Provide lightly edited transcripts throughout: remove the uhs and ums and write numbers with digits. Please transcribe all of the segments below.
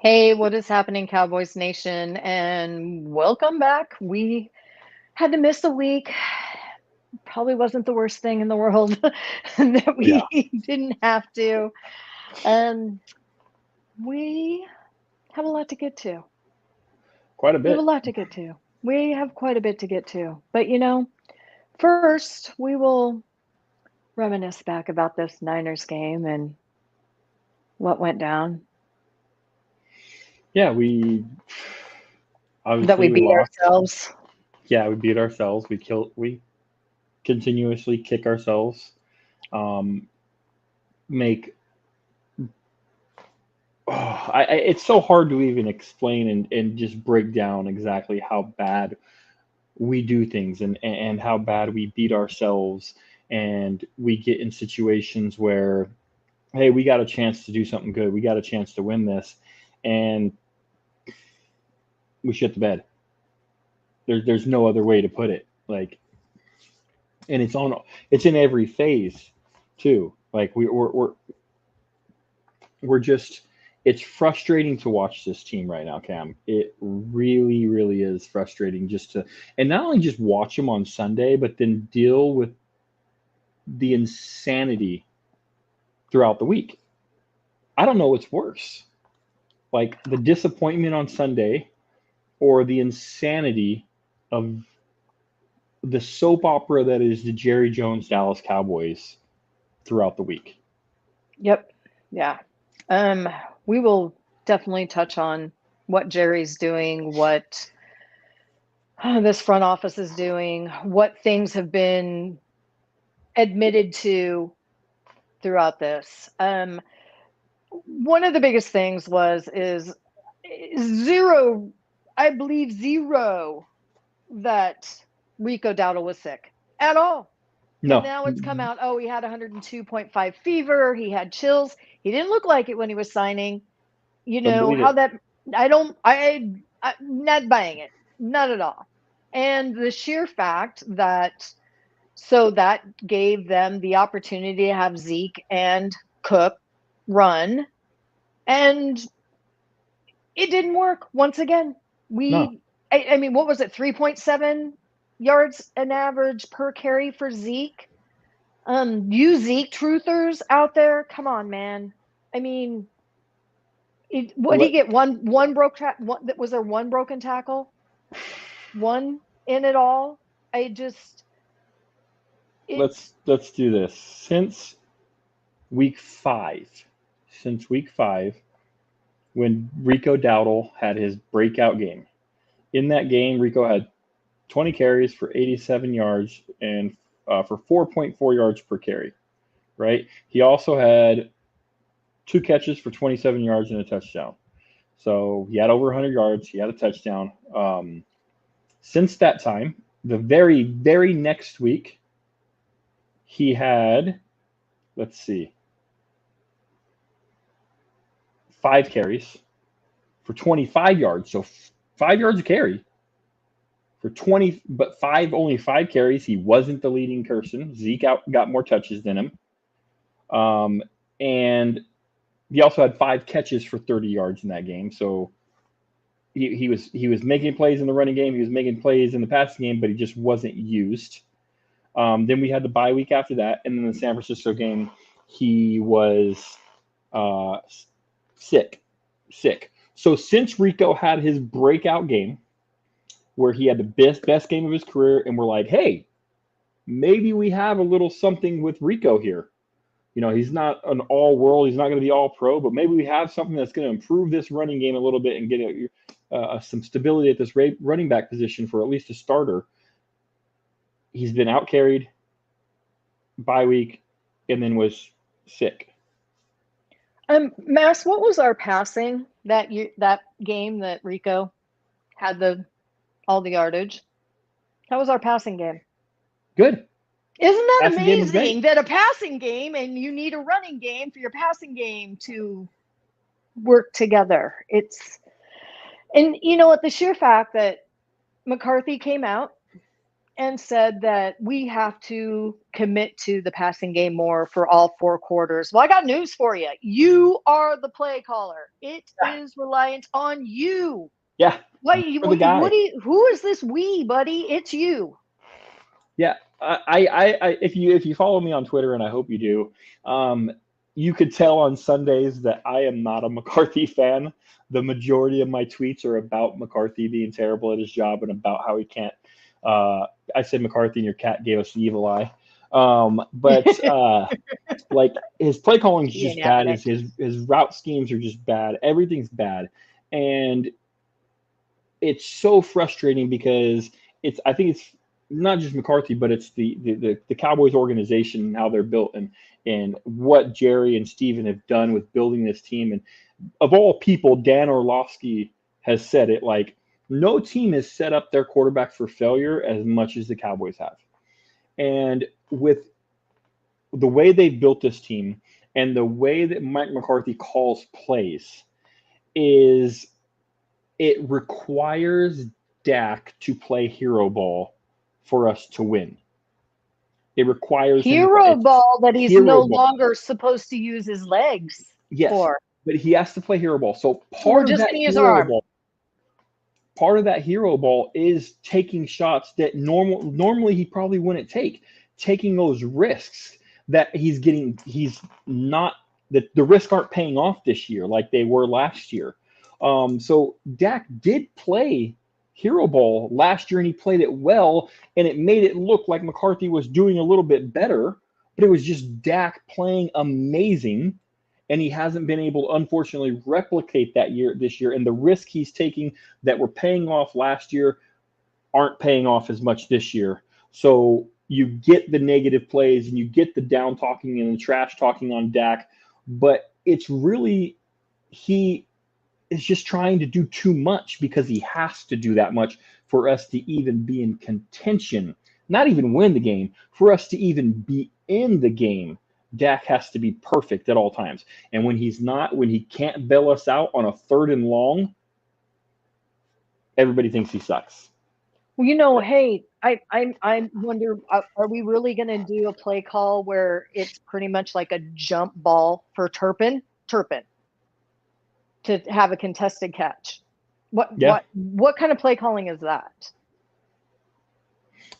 Hey, what is happening, Cowboys Nation? And welcome back. We had to miss a week. Probably wasn't the worst thing in the world that Yeah, we didn't have to. Um, we have a lot to get to. quite a We have a bit. lot to get to. We have quite a bit to get to. But first we will reminisce back about this Niners game and what went down. Yeah, we That we obviously we beat lost. ourselves. Yeah, we beat ourselves. We continuously kick ourselves. Um, make it's so hard to even explain and just break down exactly how bad we do things and how bad we beat ourselves and we get in situations where hey, we got a chance to do something good. We got a chance to win this, and we shit the bed. There's no other way to put it. Like and it's in every phase too. Like we're just it's frustrating to watch this team right now, Cam. It really, really is frustrating just to and not only just watch them on Sunday, but then deal with the insanity throughout the week. I don't know what's worse, like the disappointment on Sunday or the insanity of the soap opera that is the Jerry Jones Dallas Cowboys throughout the week. Yep. Yeah. Um, we will definitely touch on what Jerry's doing, what this front office is doing, what things have been admitted to throughout this. One of the biggest things is zero, I believe zero, that Rico Dowdle was sick at all. And No, now it's come out, oh, he had 102.5 fever, he had chills. He didn't look like it when he was signing. don't believe How it. that I'm not buying it, not at all. And the sheer fact that that gave them the opportunity to have Zeke and Cook run, and it didn't work once again. No, I mean, what was it, 3.7 yards an average per carry for Zeke? You Zeke truthers out there, come on, man. I mean, what did he let get? One broke one, was there one broken tackle? One in it all? I just it's let's do this. Week five, since week five, when Rico Dowdle had his breakout game. In that game, Rico had 20 carries for 87 yards and for 4.4 yards per carry. Right. He also had two catches for 27 yards and a touchdown. So he had over 100 yards. He had a touchdown. Since that time, the very next week, he had, let's see, 5 carries for 25 yards. So 5 yards a carry for 20, but only 5 carries. He wasn't the leading person. Got more touches than him. Um, and he also had 5 catches for 30 yards in that game. So he was making plays in the running game. He was making plays in the passing game, but he just wasn't used. Then we had the bye week after that, and then the San Francisco game, he was uh, sick, sick. So since Rico had his breakout game, where he had the best game of his career, and we're like, hey, maybe we have a little something with Rico here. You know, he's not an all world, he's not going to be all pro, but maybe we have something that's going to improve this running game a little bit and get some stability at this running back position for at least a starter. He's been out carried bye week and then was sick. Mass, what was our passing that game that Rico had the all the yardage? How was our passing game? Good. Isn't that Passing game was great. amazing that a passing game and you need a running game for your passing game to work together? And you know what? The sheer fact that McCarthy came out and said that we have to commit to the passing game more for all 4 quarters. Well, I got news for you. You are the play caller. It is reliant on you. Yeah, What? for the guy. Who is this we, buddy? It's you. Yeah, if you follow me on Twitter, and I hope you do, you could tell on Sundays that I am not a McCarthy fan. The majority of my tweets are about McCarthy being terrible at his job and about how he can't. I said McCarthy, and your cat gave us the evil eye. But like his play calling is just bad. His route schemes are just bad. Everything's bad, and it's so frustrating because I think it's not just McCarthy, but it's the Cowboys organization and how they're built and what Jerry and Steven have done with building this team. And of all people, Dan Orlovsky has said it, like, no team has set up their quarterback for failure as much as the Cowboys have. And with the way they've built this team and the way that Mike McCarthy calls plays is it requires Dak to play hero ball for us to win. It requires hero ball that he's no longer supposed to use his legs for. But he has to play hero ball. So part of that hero ball is taking shots that normally he probably wouldn't take, taking those risks that he's not, that the risks aren't paying off this year like they were last year. So Dak did play hero ball last year, and he played it well, and it made it look like McCarthy was doing a little bit better, but it was just Dak playing amazing, and he hasn't been able to, unfortunately, replicate that this year, and the risk he's taking that were paying off last year aren't paying off as much this year. So you get the negative plays, and you get the down talking and the trash talking on Dak, but it's really, he is just trying to do too much because he has to do that much for us to even be in contention, not even win the game. For us to even be in the game, Dak has to be perfect at all times. And when he's not, when he can't bail us out on a 3rd and long, everybody thinks he sucks. Well, hey, I wonder, are we really going to do a play call where it's pretty much like a jump ball for Turpin to have a contested catch? What kind of play calling is that?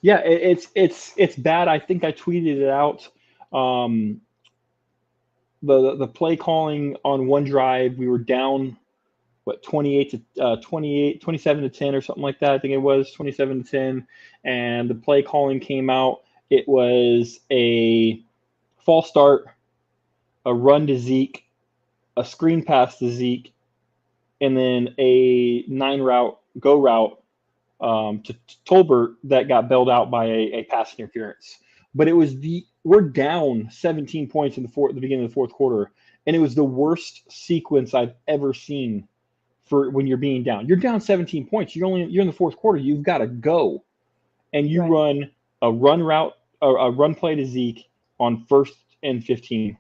Yeah, it's bad. I think I tweeted it out. The play calling on one drive, we were down 27 to 10 or something like that. I think it was 27 to 10, and the play calling came out. It was a false start, a run to Zeke, a screen pass to Zeke, and then a 9-route go route to Tolbert that got bailed out by a pass interference. But it was we're down 17 points in the beginning of the fourth quarter, and it was the worst sequence I've ever seen for when you're being down. You're down 17 points. You're in the fourth quarter. You've got to go, and you run a run route, a run play to Zeke on 1st and 15,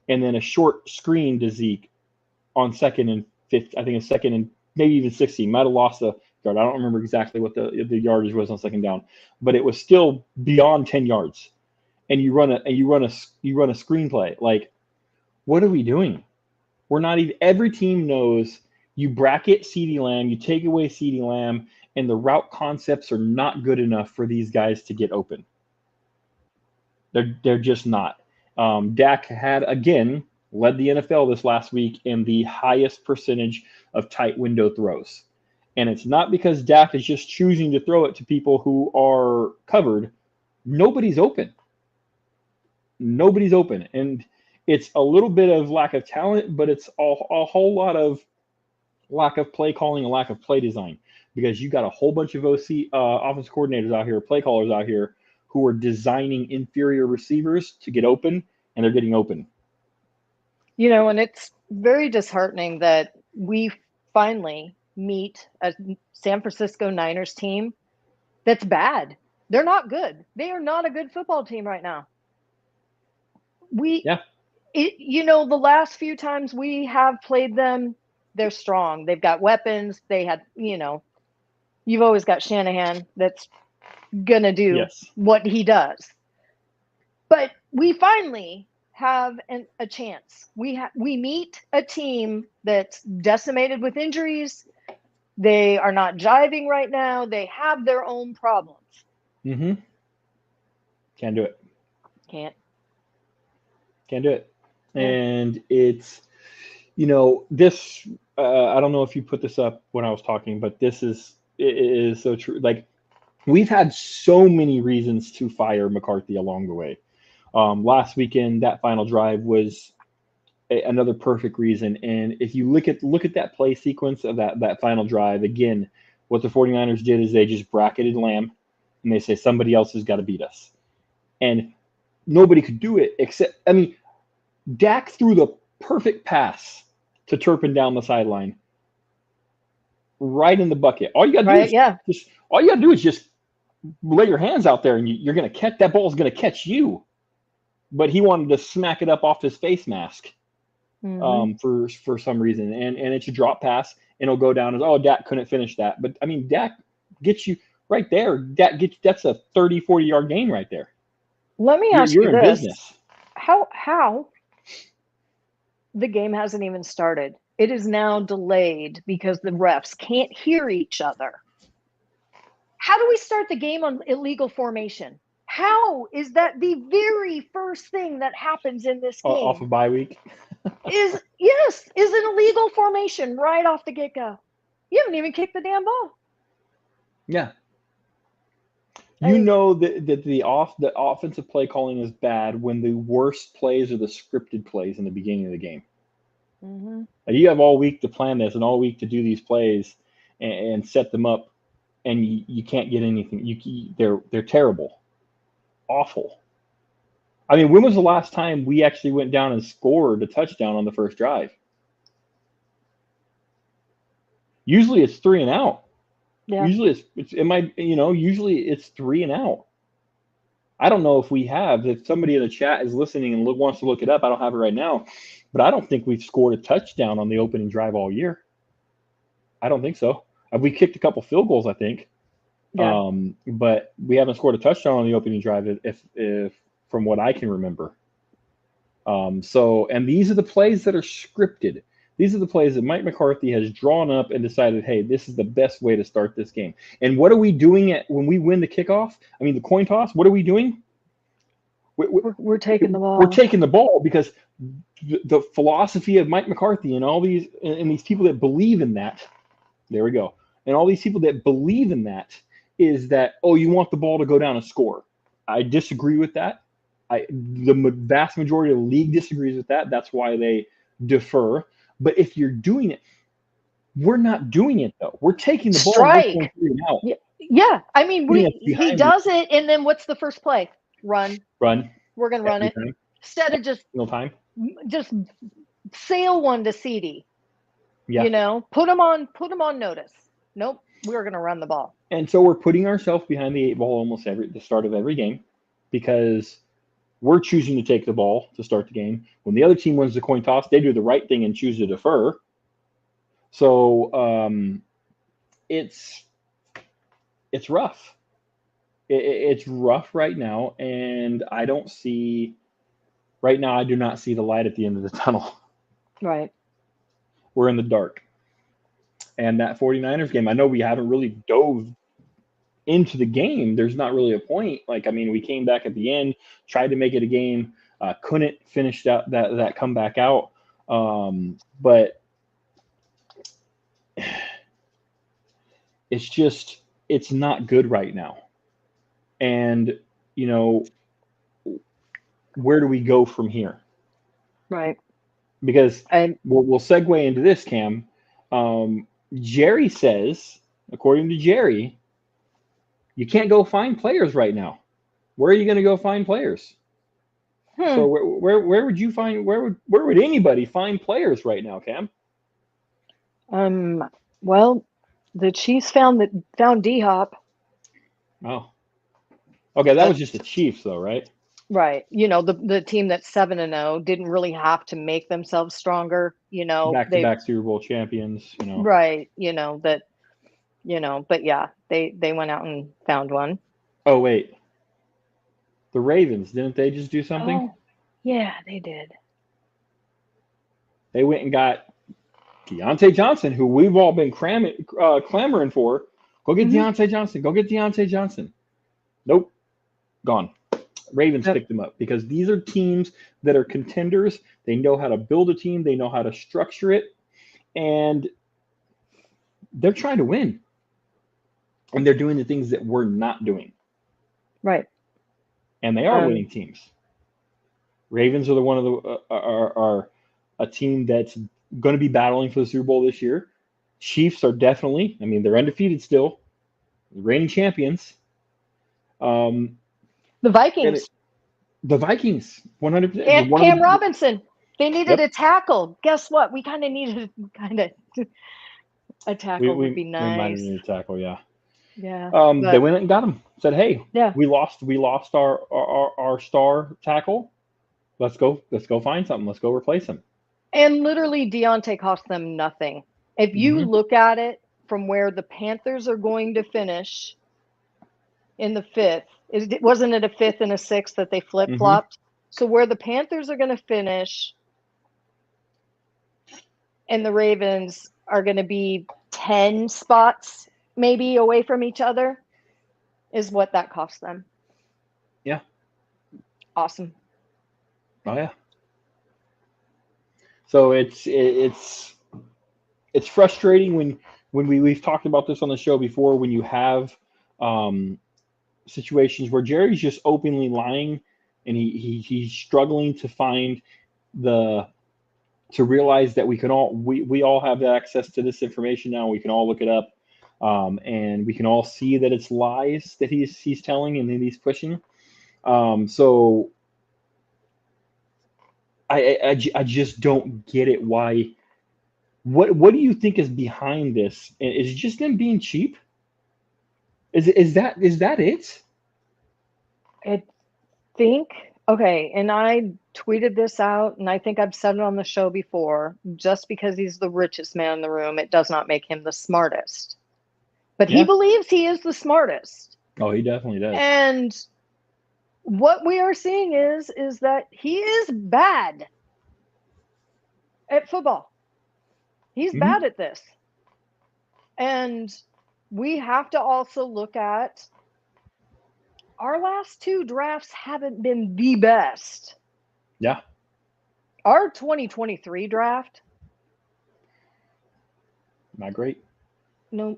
and then a short screen to Zeke on 2nd and 5th. I think it's 2nd and maybe even 16. Might have lost a yard. I don't remember exactly what the yardage was on 2nd down, but it was still beyond 10 yards. And you run a screenplay. Like, what are we doing? We're not even. Every team knows you bracket CeeDee Lamb, you take away CeeDee Lamb, and the route concepts are not good enough for these guys to get open. They're just not. Dak had again led the NFL this last week in the highest percentage of tight window throws. And it's not because Dak is just choosing to throw it to people who are covered. Nobody's open. And it's a little bit of lack of talent, but it's a whole lot of lack of play calling and lack of play design, because you got a whole bunch of offensive coordinators out here, play callers out here, who are designing inferior receivers to get open, and they're getting open. And it's very disheartening that we finally meet a San Francisco Niners team that's bad. They're not good. They are not a good football team right now. The last few times we have played them, they're strong. They've got weapons. They had, you've always got Shanahan that's gonna do Yes. what he does. But we finally have a chance. We meet a team that's decimated with injuries. They are not jiving right now. They have their own problems. Mm-hmm. Can't do it. Can't. Can't do it. Yeah. And it's, this, I don't know if you put this up when I was talking, but it is so true. Like, we've had so many reasons to fire McCarthy along the way. Last weekend, that final drive was another perfect reason. And if you look at that play sequence of that final drive, again, what the 49ers did is they just bracketed Lamb and they say somebody else has got to beat us. And nobody could do it except, Dak threw the perfect pass to Turpin down the sideline, right in the bucket. All you got to do is just lay your hands out there, and you're going to catch that ball. Is going to catch you. But he wanted to smack it up off his face mask, for some reason, and it's a drop pass, and it'll go down as Dak couldn't finish that. But Dak gets you right there. That's a 30, 40-yard gain right there. Let me ask you in this: business. How the game hasn't even started? It is now delayed because the refs can't hear each other. How do we start the game on illegal formation? How is that the very first thing that happens in this game? Off of bye week? is an illegal formation right off the get-go. You haven't even kicked the damn ball. Yeah. That the offensive play calling is bad when the worst plays are the scripted plays in the beginning of the game. Mm-hmm. You have all week to plan this and all week to do these plays and set them up, and you can't get anything. They're terrible, awful. When was the last time we actually went down and scored a touchdown on the first drive? Usually it's 3 and out. Yeah. Usually usually it's 3 and out. I don't know if somebody in the chat is listening and wants to look it up. I don't have it right now, but I don't think we've scored a touchdown on the opening drive all year. I don't think so. We kicked a couple field goals, I think. Yeah. But we haven't scored a touchdown on the opening drive, if from what I can remember. And these are the plays that are scripted. These are the plays that Mike McCarthy has drawn up and decided, hey, this is the best way to start this game. And what are we doing when we win the kickoff? The coin toss. What are we doing? We're taking the ball. We're taking the ball because the philosophy of Mike McCarthy and all these people that believe in that. There we go. And all these people that believe in that is that, you want the ball to go down and score. I disagree with that. The vast majority of the league disagrees with that. That's why they defer. But if you're doing it, we're not doing it though. We're taking the ball. Strike. Out. Yeah. He does it, and then what's the first play? Run. We're gonna run it time. Instead of just just sail one to CD. Yeah. Put them on notice. Nope. We're gonna run the ball. And so we're putting ourselves behind the 8 ball almost the start of every game, because we're choosing to take the ball to start the game. When the other team wins the coin toss, they do the right thing and choose to defer. So it's rough. It's rough right now, and I do not see the light at the end of the tunnel. Right. We're in the dark. And that 49ers game, I know we haven't really dove into the game. There's not really a point. We came back at the end, tried to make it a game, couldn't finish that comeback out. But it's not good right now. And, where do we go from here? Right. Because we'll segue into this, Cam. Jerry says, according to Jerry, you can't go find players right now. Where are you going to go find players? So where would you find where would anybody find players right now, Cam? Well, the Chiefs found D-Hop. Oh. Okay, that was just the Chiefs though, right? Right. The team that's 7-0 didn't really have to make themselves stronger, Back-to-back Super Bowl champions, Right. But yeah, they went out and found one. Oh wait, the Ravens, didn't they just do something? Oh, yeah, they did. They went and got Deontay Johnson, who we've all been clamoring for. Go get Hmm. Deontay Johnson. Go get Deontay Johnson. Nope, gone. Ravens Yep. picked them up because these are teams that are contenders. They know how to build a team. They know how to structure it, and they're trying to win. And they're doing the things that we're not doing, Right. and they are Um, winning teams. Ravens are the one of the are a team that's going to be battling for the Super Bowl this year. Chiefs are definitely. I mean, they're undefeated still, reigning champions. Um, the and it, Vikings. the Vikings, 100%. One of Cam the. Robinson. They needed Yep. a tackle. Guess what? We kind of needed a We tackle would we be we might have nice. needed a tackle. Yeah. Yeah, They but went and got him. Said, "Hey, yeah, we lost our star tackle. Let's go find something. Let's go replace him." and literally Deontay cost them nothing. If you Hmm. look at it from where the Panthers are going to finish in the fifth, wasn't it a fifth and a sixth that they flip Hmm. flopped? So where the Panthers are going to finish and the Ravens are going to be 10 spots maybe away from each other is what that cost them. Yeah. Awesome. Oh yeah. So it's frustrating when we've talked about this on the show before when you have um, situations where Jerry's just openly lying and he's struggling to find the to realize that we all have access to this information now. We can all look it up, and we can all see that it's lies that he's telling and that he's pushing. So I just don't get it. Why? What do you think is behind this? Is it just them being cheap? Is that it? I think, okay, and I tweeted this out, and I think I've said it on the show before, just because he's the richest man in the room, it does not make him the smartest. But he Yeah. believes he is the smartest. Oh, he definitely does. And what we are seeing is that he is bad at football. He's Hmm. bad at this. And we have to also look at our last two drafts haven't been the best. Yeah. Our 2023 draft, Not great. no,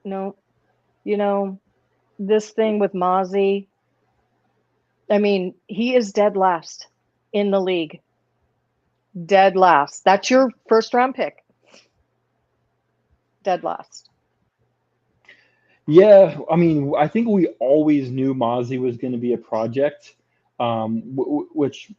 no, you know, this thing with Mozzie, I mean, he is dead last in the league. Dead last. That's your first round pick. Dead last. Yeah, I mean, I think we always knew Mozzie was going to be a project, which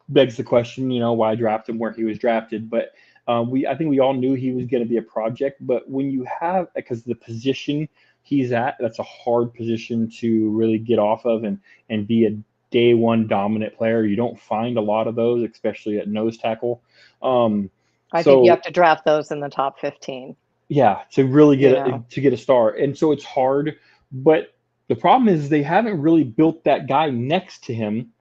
begs the question, why draft him where he was drafted. But I think we all knew he was going to be a project. But when you have, because the position he's at, that's a hard position to really get off of and be a day one dominant player. You don't find a lot of those, especially at nose tackle. Um, I think you so have to draft those in the top 15, yeah, to really you know. get a star. And so it's hard, but the problem is they haven't really built that guy next to him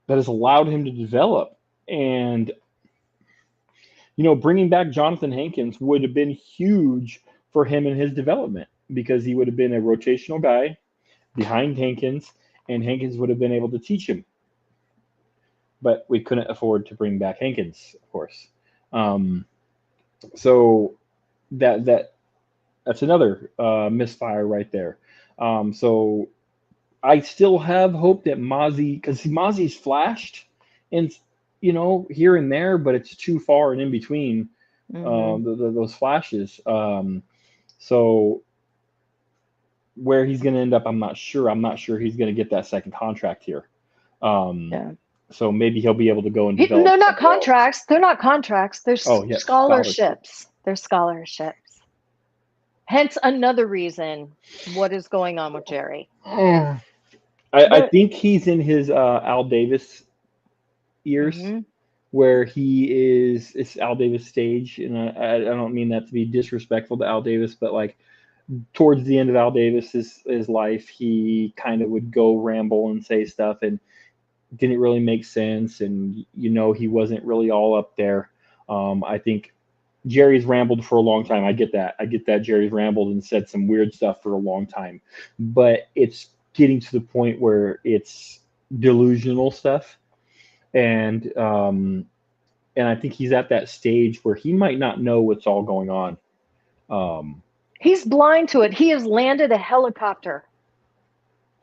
that has allowed him to develop. And bringing back Jonathan Hankins would have been huge for him in his development because he would have been a rotational guy behind Hankins, and Hankins would have been able to teach him. But we couldn't afford to bring back Hankins, of course. Um, so that that's another misfire right there. So I still have hope that Mozzie, because Mozzie's flashed, and here and there, but it's too far and in between Hmm. those flashes. So where he's going to end up, I'm not sure. I'm not sure he's going to get that second contract here. Um, Yeah. so maybe he'll be able to go and They're develop not somewhere else. contracts. They're not contracts. They're Oh yeah, scholarship. scholarships. They're scholarships. Hence another reason what is going on with Jerry. I But think he's in his Al Davis years mhm, where it's Al Davis stage, and I don't mean that to be disrespectful to Al Davis, but like towards the end of Al Davis's his life, he kind of would go ramble and say stuff and didn't really make sense, and he wasn't really all up there. I think Jerry's rambled for a long time. I get that. Jerry's rambled and said some weird stuff for a long time, but it's getting to the point where it's delusional stuff, and I think he's at that stage where he might not know what's all going on. He's blind to it. He has landed a helicopter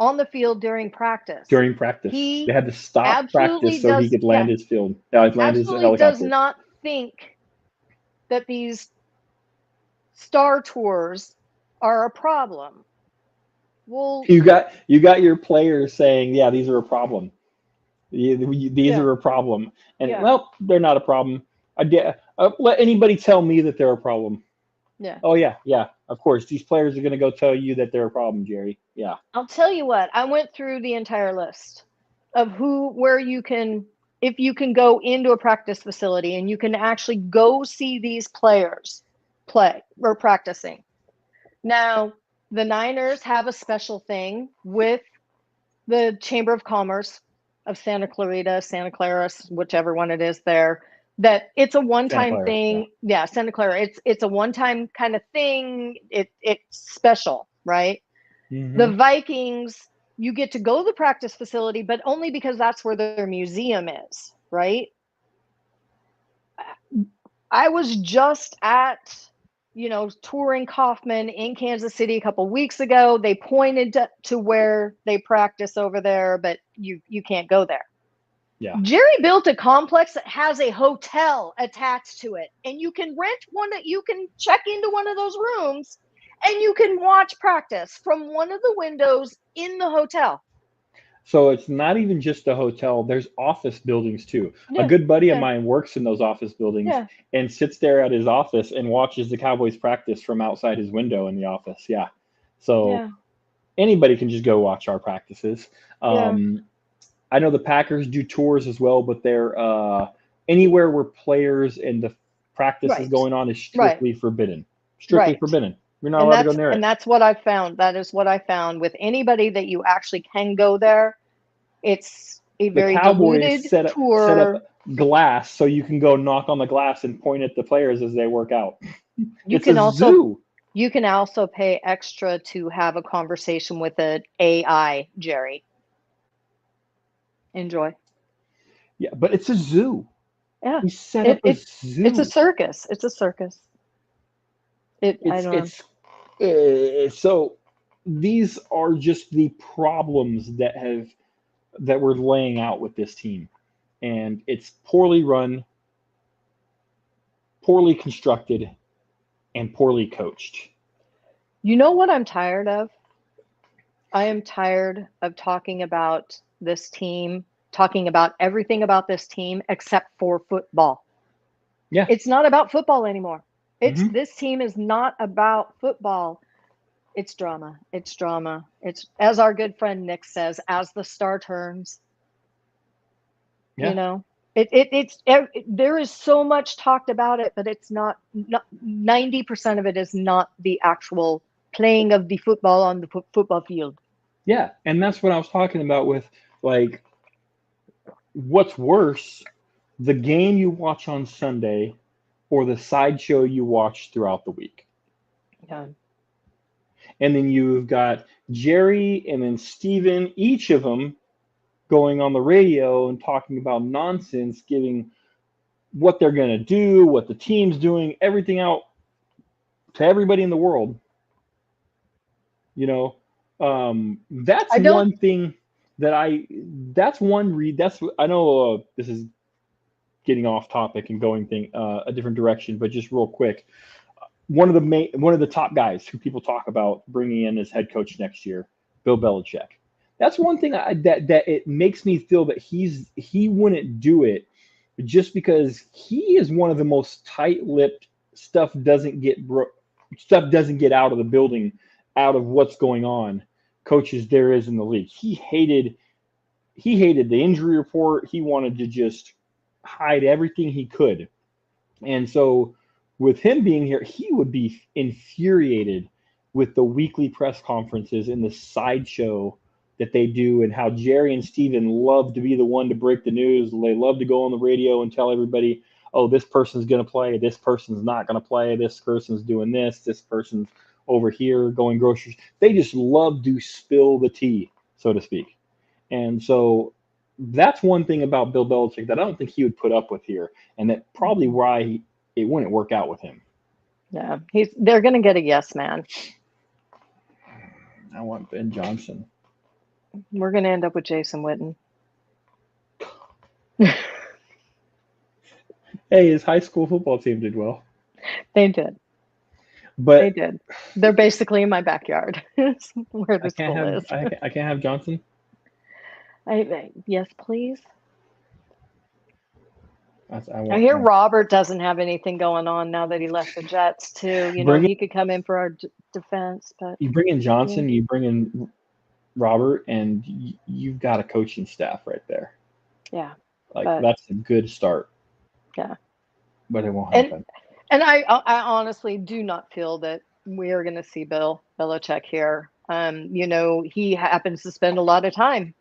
on the field during practice. They had to stop practice so he could land his field. Land his helicopter. Does not think that these star tours are a problem. Well, you got your players saying, "Yeah, these are a problem. These are a problem," and well, they're not a problem. Let anybody tell me that they're a problem. Yeah. Oh yeah. Of course, these players are going to go tell you that they're a problem, Jerry. Yeah. I'll tell you what. I went through the entire list of where you can, if you can go into a practice facility and you can actually go see these players play or practicing. Now, the Niners have a special thing with the Chamber of Commerce of Santa Clara, whichever one it is there, that it's a one-time thing. Yeah, Santa Clara. It's a one-time kind of thing. It's special, right? Mm-hmm. The Vikings, you get to go to the practice facility, but only because that's where their museum is, right? I was just at, touring Kaufman in Kansas City a couple weeks ago. They pointed to where they practice over there, but you can't go there. Yeah. Jerry built a complex that has a hotel attached to it, and you can rent one that you can check into one of those rooms and you can watch practice from one of the windows in the hotel. So it's not even just a hotel. There's office buildings too. Yeah. A good buddy of mine works in those office buildings and sits there at his office and watches the Cowboys practice from outside his window in the office. Yeah. So anybody can just go watch our practices. I know the Packers do tours as well, but they're anywhere where players and the practice is going on is strictly forbidden. Strictly forbidden. You're not allowed to go near it. And that's what I found. That is what I found with anybody that you actually can go there. It's a very diluted tour. Set up glass so you can go knock on the glass and point at the players as they work out. You can also pay extra to have a conversation with an AI, Jerry. Enjoy. Yeah, but it's a zoo. Yeah. We set up a zoo. It's a circus. It's a circus. So these are just the problems that we're laying out with this team, and it's poorly run, poorly constructed, and poorly coached. You know what I'm tired of? I am tired of talking about this team, talking about everything about this team except for football. Yeah. It's not about football anymore. This team is not about football. It's drama. It's drama. It's, as our good friend Nick says, as the star turns. Yeah. There is so much talked about it, but it's not 90% of it is not the actual playing of the football on the football field. Yeah, and that's what I was talking about with, like, what's worse, the game you watch on Sunday or the sideshow you watch throughout the week. Yeah. And then you've got Jerry and then Steven, each of them going on the radio and talking about nonsense, giving what they're going to do, what the team's doing, everything out to everybody in the world. That's one thing that I know this is getting off topic and going a different direction, but just real quick, one of the top guys who people talk about bringing in as head coach next year, Bill Belichick. That's one thing that it makes me feel that he wouldn't do it just because he is one of the most tight-lipped stuff doesn't get out of the building, out of what's going on, coaches there is in the league. He hated the injury report. He wanted to just hide everything he could. And so with him being here, he would be infuriated with the weekly press conferences and the sideshow that they do, and how Jerry and Steven love to be the one to break the news. They love to go on the radio and tell everybody, oh, this person's going to play, this person's not going to play, this person's doing this person's over here going groceries. They just love to spill the tea, so to speak. And so that's one thing about Bill Belichick that I don't think he would put up with here, and that probably why it wouldn't work out with him. Yeah, they're going to get a yes man. I want Ben Johnson. We're going to end up with Jason Witten. Hey, his high school football team did well. They did. But they did. They're basically in my backyard. Where the school is. I can't have Johnson. Yes, please. I hear Robert doesn't have anything going on now that he left the Jets too. He could come in for our defense, but you bring in Johnson, you bring in Robert, and you've got a coaching staff right there. Yeah, that's a good start. Yeah, but it won't happen. And I honestly do not feel that we are going to see Bill Belichick here. He happens to spend a lot of time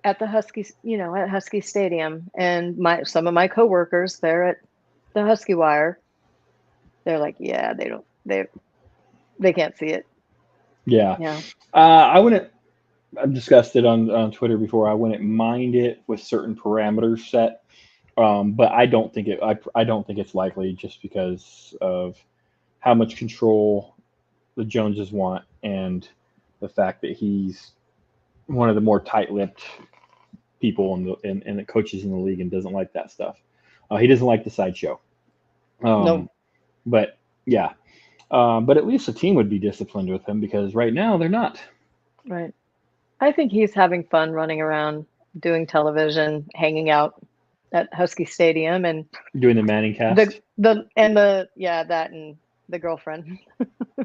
at the Huskies, at Husky Stadium, and some of my coworkers there at the Husky Wire, they're like, yeah, they can't see it. Yeah. I wouldn't. I've discussed it on Twitter before. I wouldn't mind it with certain parameters set, but I don't think I don't think it's likely, just because of how much control the Joneses want, and the fact that he's one of the more tight-lipped people and the coaches in the league, and doesn't like that stuff. He doesn't like the sideshow. No. But yeah. But at least the team would be disciplined with him, because right now they're not. Right. I think he's having fun running around, doing television, hanging out at Husky Stadium, and doing the Manning cast. That and the girlfriend.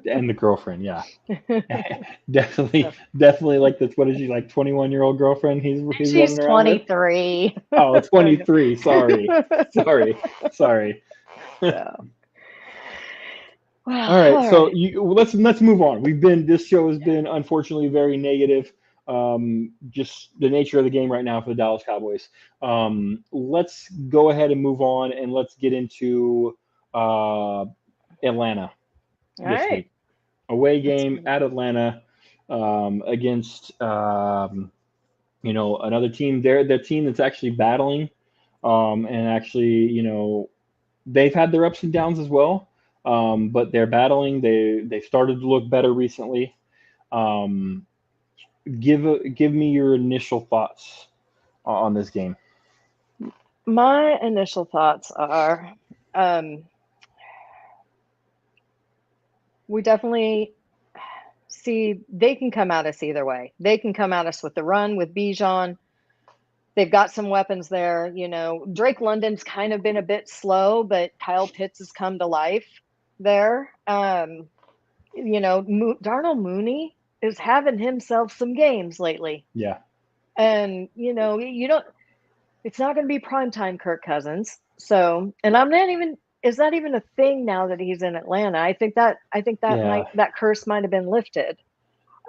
And the girlfriend, yeah. definitely like this. What is she, like, 21-year-old girlfriend? He's She's 23. Oh, 23. Sorry. Yeah. All right. So let's move on. This show has been, unfortunately, very negative. Just the nature of the game right now for the Dallas Cowboys. Let's go ahead and move on, and let's get into Atlanta this week. Away game at Atlanta, against another team. They're the team that's actually battling, and actually, they've had their ups and downs as well. But they're battling. They've started to look better recently. Give me your initial thoughts on this game. My initial thoughts are, we definitely see they can come at us either way. They can come at us with the run with Bijan. They've got some weapons there. Drake London's kind of been a bit slow, but Kyle Pitts has come to life there. Darnell Mooney is having himself some games lately. Yeah. And, it's not going to be primetime Kirk Cousins. So, and is that even a thing now that he's in Atlanta? I think that that curse might have been lifted.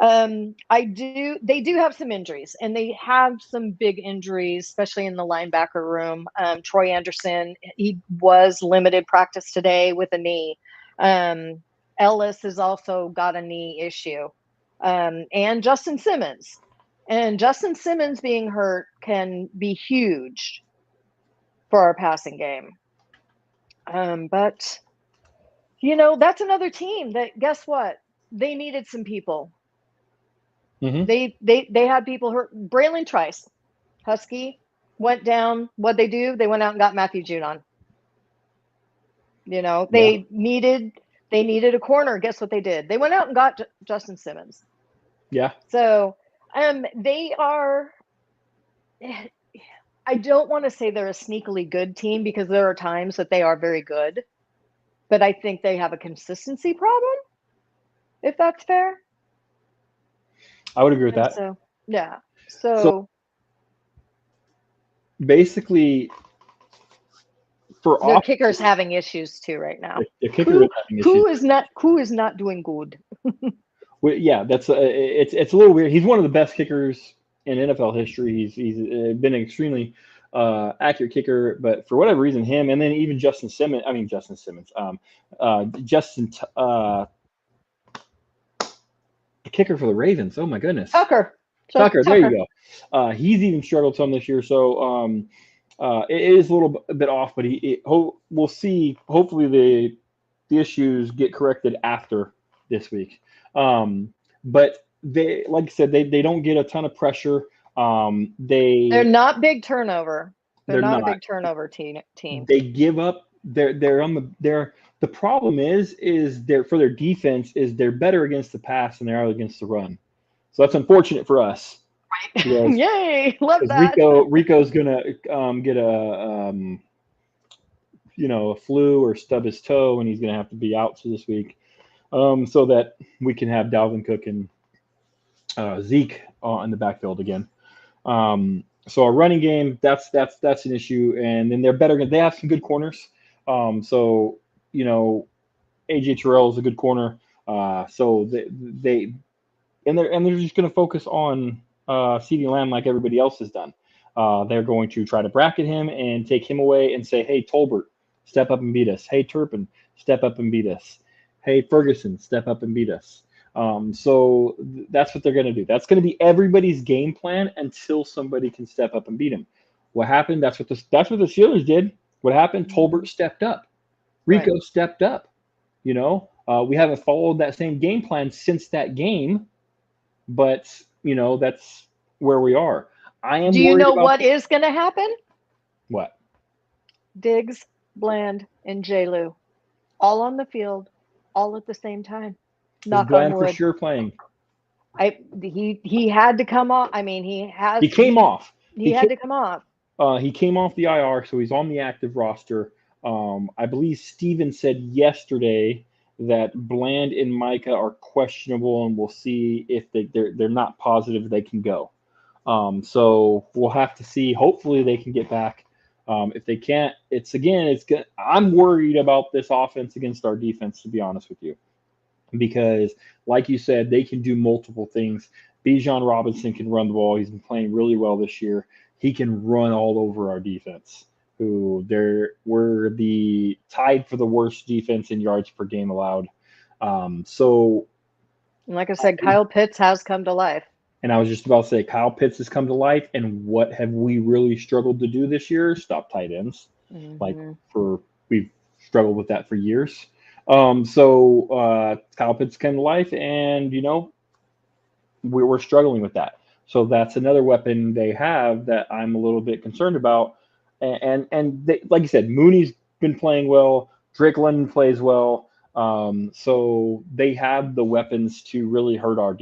They do have some injuries, and they have some big injuries, especially in the linebacker room. Troy Anderson, he was limited practice today with a knee. Ellis has also got a knee issue. And Justin Simmons. And Justin Simmons being hurt can be huge for our passing game. But, that's another team that, guess what? They needed some people. Mm-hmm. They had people hurt. Braylon Trice, Husky, went down. What'd they do? They went out and got Matthew Judon. They needed a corner. Guess what they did? They went out and got Justin Simmons. Yeah. So, they are. I don't want to say they're a sneakily good team, because there are times that they are very good, but I think they have a consistency problem, if that's fair. I would agree with that. So, yeah. So basically, for Their off, kicker's having issues too right now. the kicker is having issues. Who is not doing good. Well, yeah, it's a little weird. He's one of the best kickers in NFL history. He's been an extremely accurate kicker, but for whatever reason, him and then even Justin Simmons. I mean Justin Simmons. The kicker for the Ravens. Oh my goodness, Tucker. Tucker. There you go. He's even struggled some this year. So it is a little bit off, but we'll see. Hopefully the issues get corrected after this week. But they, like I said, they don't get a ton of pressure. They're not big turnover. They're not a big turnover team. They give up. The problem is they're for their defense is they're better against the pass than they are against the run. So that's unfortunate for us. Right. Yay, love that. Rico's gonna get a a flu or stub his toe, and he's gonna have to be out this week. So that we can have Dalvin Cook and Zeke in the backfield again. So a running game, that's an issue, and then they're better. They have some good corners. So AJ Terrell is a good corner. So they're just going to focus on CeeDee Lamb like everybody else has done. They're going to try to bracket him and take him away and say, hey, Tolbert, step up and beat us. Hey, Turpin, step up and beat us. Hey, Ferguson, step up and beat us. So that's what they're going to do. That's going to be everybody's game plan until somebody can step up and beat him. What happened? That's what the Steelers did. What happened? Tolbert stepped up. Rico stepped up. We haven't followed that same game plan since that game, but that's where we are. Do you know what is going to happen? What? Diggs, Bland, and J-Lu, all on the field, all at the same time. Knock on wood. For sure playing. He had to come off. I mean, he came off. He had to come off. He came off the IR, so he's on the active roster. I believe Steven said yesterday that Bland and Micah are questionable, and we'll see if they're not positive they can go. So we'll have to see. Hopefully they can get back. If they can't, I'm worried about this offense against our defense, to be honest with you, because like you said, they can do multiple things. Bijan Robinson can run the ball. He's been playing really well this year. He can run all over our defense, who we're the tied for the worst defense in yards per game allowed. So, like I said, Kyle Pitts has come to life. And I was just about to say, Kyle Pitts has come to life. And what have we really struggled to do this year? Stop tight ends. Mm-hmm. We've struggled with that for years. So Kyle Pitts came to life, and we're struggling with that. So that's another weapon they have that I'm a little bit concerned about. And they, like you said, Mooney's been playing well. Drake London plays well. So they have the weapons to really hurt our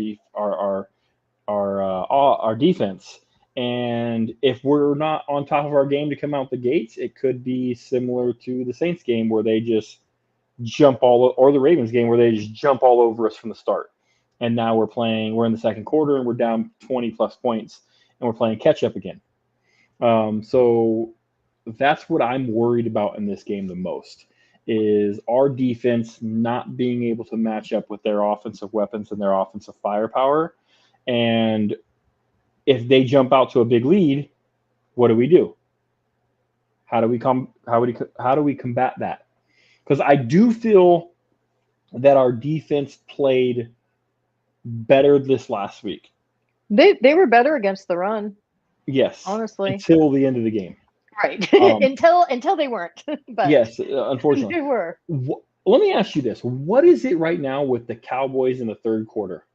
defense. And if we're not on top of our game to come out the gates, it could be similar to the Saints game where they just or the Ravens game where they just jump all over us from the start. And now we're in the second quarter and we're down 20 plus points and we're playing catch up again. So that's what I'm worried about in this game the most, is our defense not being able to match up with their offensive weapons and their offensive firepower. And if they jump out to a big lead, what do? How do we combat that? Because I do feel that our defense played better this last week. They were better against the run. Yes, honestly, until the end of the game. Right. Until they weren't. But yes, unfortunately they were. Let me ask you this: what is it right now with the Cowboys in the third quarter?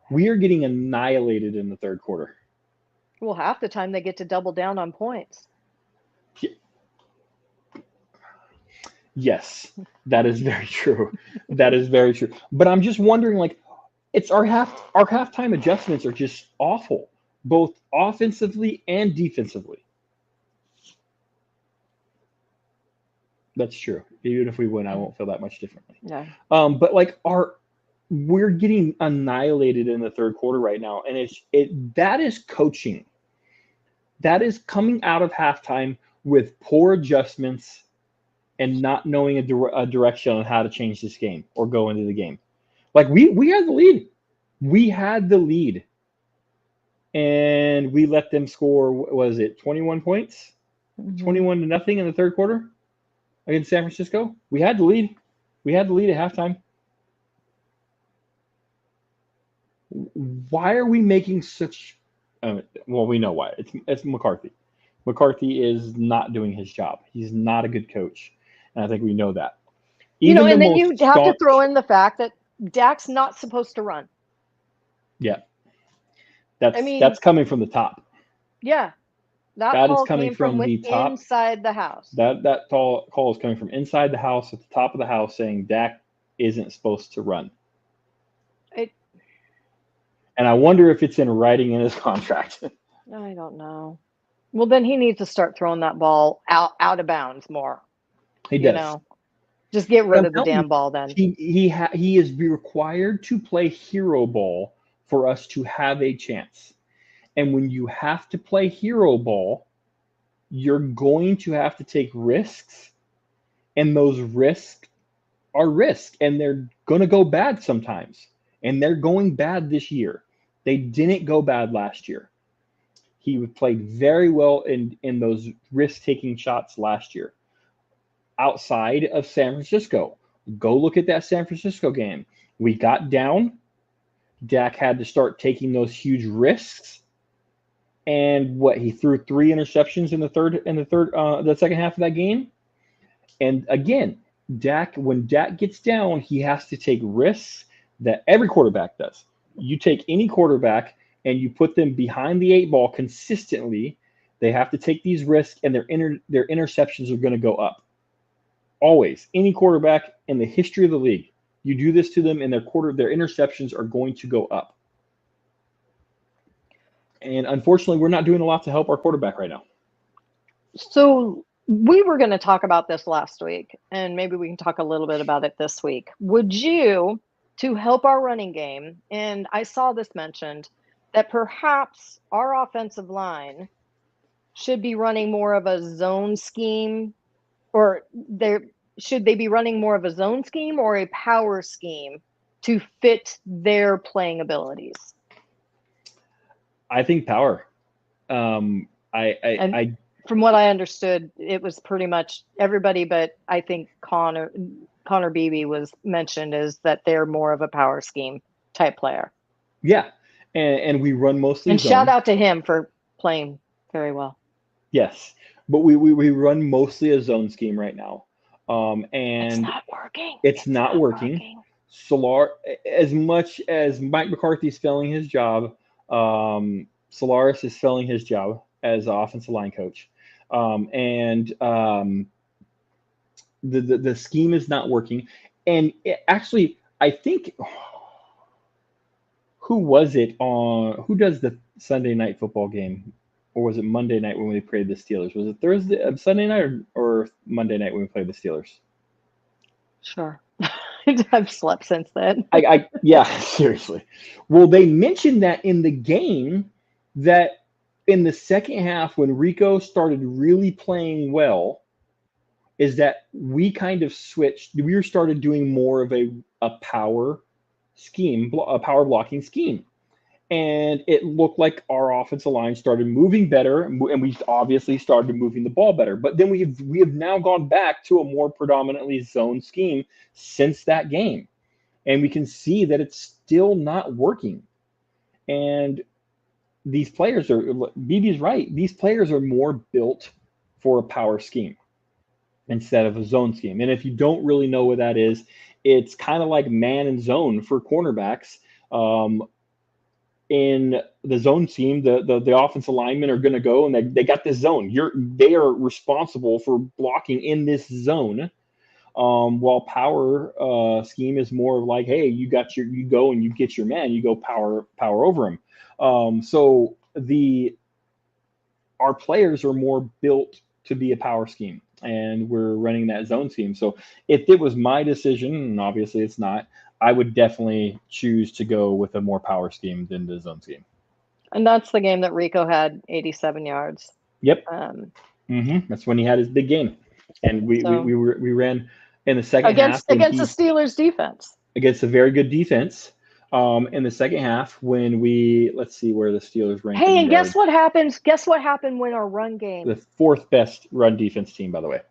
We are getting annihilated in the third quarter. Well, half the time they get to double down on points. Yes, that is very true. That is very true. But I'm just wondering, it's our halftime adjustments are just awful, both offensively and defensively. That's true. Even if we win, I won't feel that much differently. Yeah. But we're getting annihilated in the third quarter right now, and that is coaching. That is coming out of halftime with poor adjustments and not knowing a direction on how to change this game or go into the game. Like we had the lead. We had the lead. And we let them score, was it 21 points? 21-0 in the third quarter against San Francisco. We had the lead. We had the lead at halftime. Why are we making such? Well, we know why. It's McCarthy. McCarthy is not doing his job. He's not a good coach, and I think we know that. And then you have to throw in the fact that Dak's not supposed to run. Yeah, that's coming from the top. Yeah, that call came from the top, inside the house. That call is coming from inside the house at the top of the house, saying Dak isn't supposed to run. And I wonder if it's in writing in his contract. I don't know. Well, then he needs to start throwing that ball out of bounds more. He does. Just get rid of the damn ball then. He is required to play hero ball for us to have a chance. And when you have to play hero ball, you're going to have to take risks. And those risks are risks. And they're going to go bad sometimes. And they're going bad this year. They didn't go bad last year. He played very well in those risk-taking shots last year. Outside of San Francisco, go look at that San Francisco game. We got down. Dak had to start taking those huge risks. And he threw 3 interceptions in the second half of that game. And again, when Dak gets down, he has to take risks that every quarterback does. You take any quarterback and you put them behind the 8 ball consistently, they have to take these risks, and their interceptions are going to go up. Always. Any quarterback in the history of the league, you do this to them, and their interceptions are going to go up. And unfortunately, we're not doing a lot to help our quarterback right now. So we were going to talk about this last week, and maybe we can talk a little bit about it this week. Would you, to help our running game, and I saw this mentioned, that perhaps our offensive line should be running more of a zone scheme, or should they be running more of a zone scheme or a power scheme to fit their playing abilities? I think power. From what I understood, it was pretty much everybody, but I think Connor Beebe was mentioned as that they're more of a power scheme type player. Yeah, and we run mostly. And zone. Shout out to him for playing very well. Yes, but we run mostly a zone scheme right now, and it's not working. It's not working. Solar, as much as Mike McCarthy's failing his job, Solaris is failing his job as offensive line coach, and the scheme is not working. And actually, I think who does the Sunday night football game, or was it Monday night when we played the Steelers? Was it Sunday night or Monday night when we played the Steelers? Sure. I've slept since then. Yeah, seriously. Well, they mentioned that in the game, that in the second half when Rico started really playing well, is that we kind of switched. We started doing more of a power scheme, a power blocking scheme. And it looked like our offensive line started moving better, and we obviously started moving the ball better. But then we have now gone back to a more predominantly zone scheme since that game. And we can see that it's still not working. And these players BB's right, these players are more built for a power scheme instead of a zone scheme. And if you don't really know what that is, it's kind of like man and zone for cornerbacks. In the zone scheme, the offensive linemen are going to go and they got this zone. They are responsible for blocking in this zone. While power scheme is more of like, hey, you go and you get your man, you go power over him. So our players are more built to be a power scheme, and we're running that zone scheme. So if it was my decision, and obviously it's not, I would definitely choose to go with a more power scheme than the zone scheme. And that's the game that Rico had 87 yards. Yep. That's when he had his big game, and So we ran in the second half against when the he Steelers defense. against a very good defense. In the second half when let's see where the Steelers ranked Hey, in and guess yards. what happened? Guess what happened when our run The game? fourth best run defense team, by the way.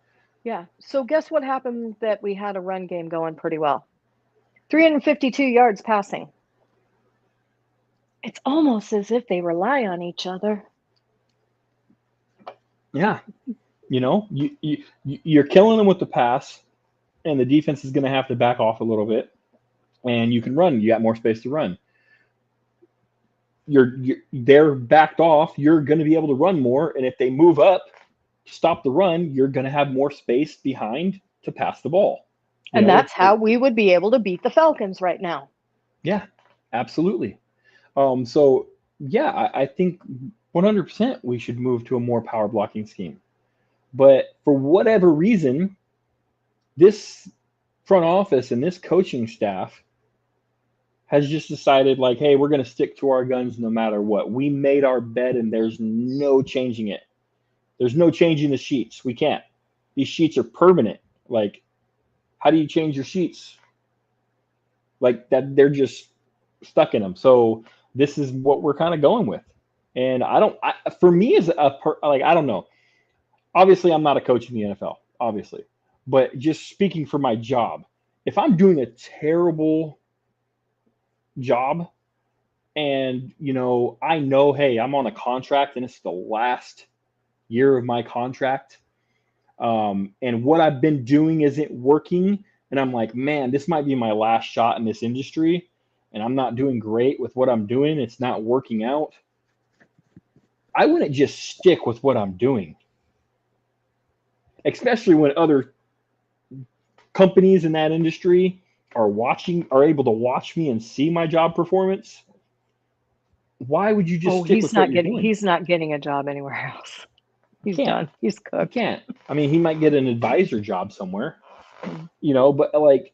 Yeah. So guess what happened that we had a run game going pretty well? 352 yards passing. It's almost as if they rely on each other. Yeah, you're killing them with the pass, and the defense is going to have to back off a little bit, and you can run. You got more space to run. They're backed off. You're going to be able to run more, and if they move up to stop the run, you're going to have more space behind to pass the ball. And that's how we would be able to beat the Falcons right now. Yeah, absolutely. So yeah, I think 100% we should move to a more power blocking scheme. But for whatever reason, this front office and this coaching staff has just decided, like, hey, we're going to stick to our guns no matter what. We made our bed and there's no changing it. There's no changing the sheets. We can't. These sheets are permanent. Like, how do you change your sheets? Like that, they're just stuck in them. So this is what we're kind of going with. And for me as I don't know. Obviously, I'm not a coach in the NFL, obviously. But just speaking for my job, if I'm doing a terrible job and, I know, hey, I'm on a contract and it's the last year of my contract, and what I've been doing isn't working, and I'm like, man, this might be my last shot in this industry, and I'm not doing great with what I'm doing. It's not working out. I wouldn't just stick with what I'm doing, especially when other companies in that industry are able to watch me and see my job performance. Why would you just stick with what you're doing? He's not getting a job anywhere else. He's done. He's cooked. You can't. I mean, he might get an advisor job somewhere, but like.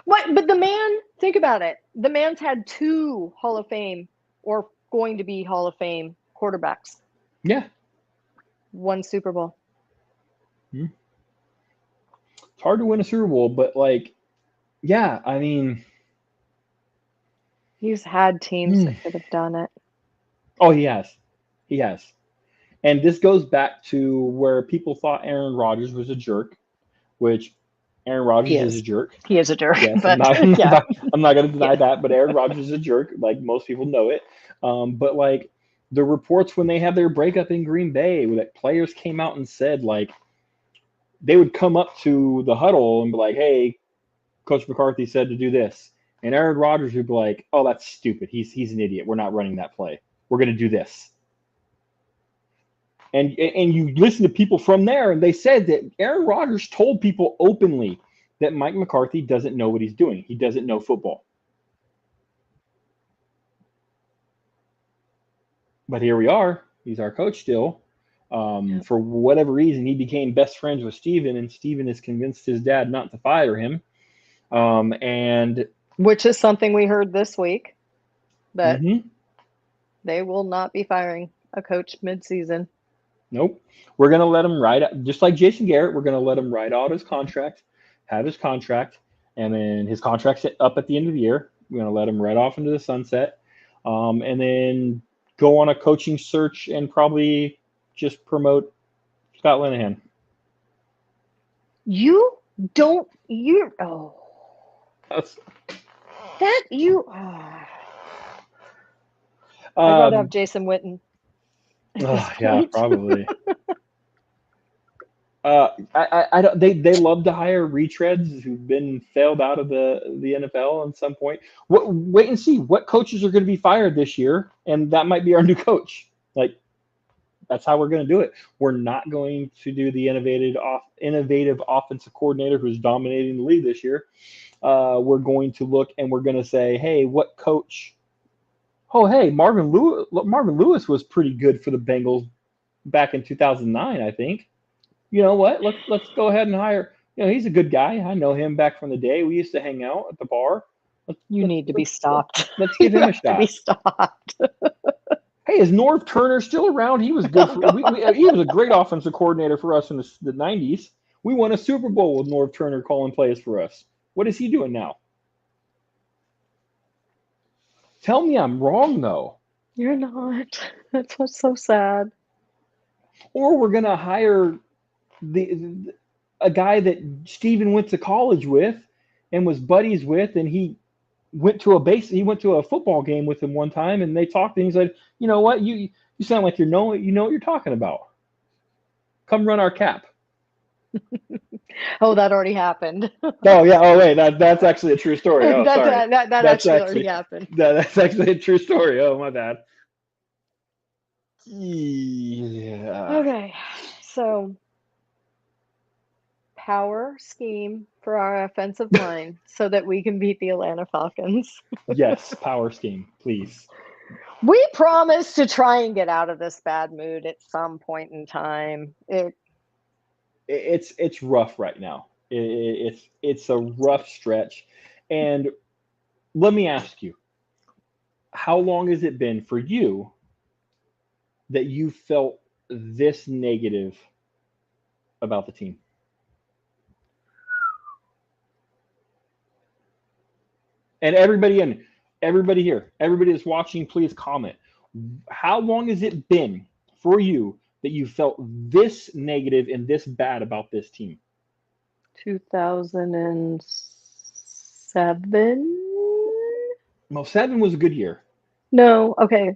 What? But the man, think about it. The man's had 2 Hall of Fame or going to be Hall of Fame quarterbacks. Yeah. 1 Super Bowl. It's hard to win a Super Bowl, but like, yeah, I mean. He's had teams that could have done it. Oh, he has. He has. And this goes back to where people thought Aaron Rodgers was a jerk, which Aaron Rodgers is a jerk. He is a jerk. Yes, but, I'm not going to deny that, but Aaron Rodgers is a jerk. Like, most people know it. But like the reports when they had their breakup in Green Bay, that players came out and said, like, they would come up to the huddle and be like, hey, Coach McCarthy said to do this. And Aaron Rodgers would be like, oh, that's stupid. He's an idiot. We're not running that play. We're going to do this. And you listen to people from there, and they said that Aaron Rodgers told people openly that Mike McCarthy doesn't know what he's doing. He doesn't know football. But here we are. He's our coach still. For whatever reason, he became best friends with Steven, and Steven has convinced his dad not to fire him. And which is something we heard this week, that they will not be firing a coach mid-season. Nope. We're going to let him ride out, just like Jason Garrett, we're going to let him ride out his contract, have his contract, and then his contract's up at the end of the year. We're going to let him right off into the sunset, and then go on a coaching search and probably just promote Scott Linehan. I'd rather have Jason Witten. Yeah, probably. I don't. They love to hire retreads who've been failed out of the NFL at some point. Wait and see what coaches are going to be fired this year, and that might be our new coach. Like, that's how we're going to do it. We're not going to do the innovative offensive coordinator who's dominating the league this year. We're going to look and we're going to say, hey, what coach? Oh, hey, Marvin Lewis was pretty good for the Bengals back in 2009, I think. You know what? Let's go ahead and hire. He's a good guy. I know him back from the day. We used to hang out at the bar. You need to be stopped. Let's give him a shot. Be stopped. Hey, Hey, is Norv Turner still around? He was good Oh, for. God. He was a great offensive coordinator for us in the '90s. We won a Super Bowl with Norv Turner calling plays for us. What is he doing now? Tell me I'm wrong though. You're not. That's what's so sad. Or we're gonna hire the a guy that Steven went to college with and was buddies with, and he went to a football game with him one time, and they talked, and he said, "You know what? You sound like you know what you're talking about. Come run our cap." Oh, that already happened. Oh yeah. Oh wait, that's actually a true story. Oh sorry. That That's actually already actually happened. that's actually a true story. Oh my bad. Yeah. Okay, so power scheme for our offensive line so that we can beat the Atlanta Falcons. Yes, power scheme, please. We promise to try and get out of this bad mood at some point in time. It's rough right now. It's a rough stretch. And let me ask you, how long has it been for you that you felt this negative about the team? And everybody here, everybody that's watching, please comment. How long has it been for you that you felt this negative and this bad about this team? 2007? Well, 7 was a good year. No, okay.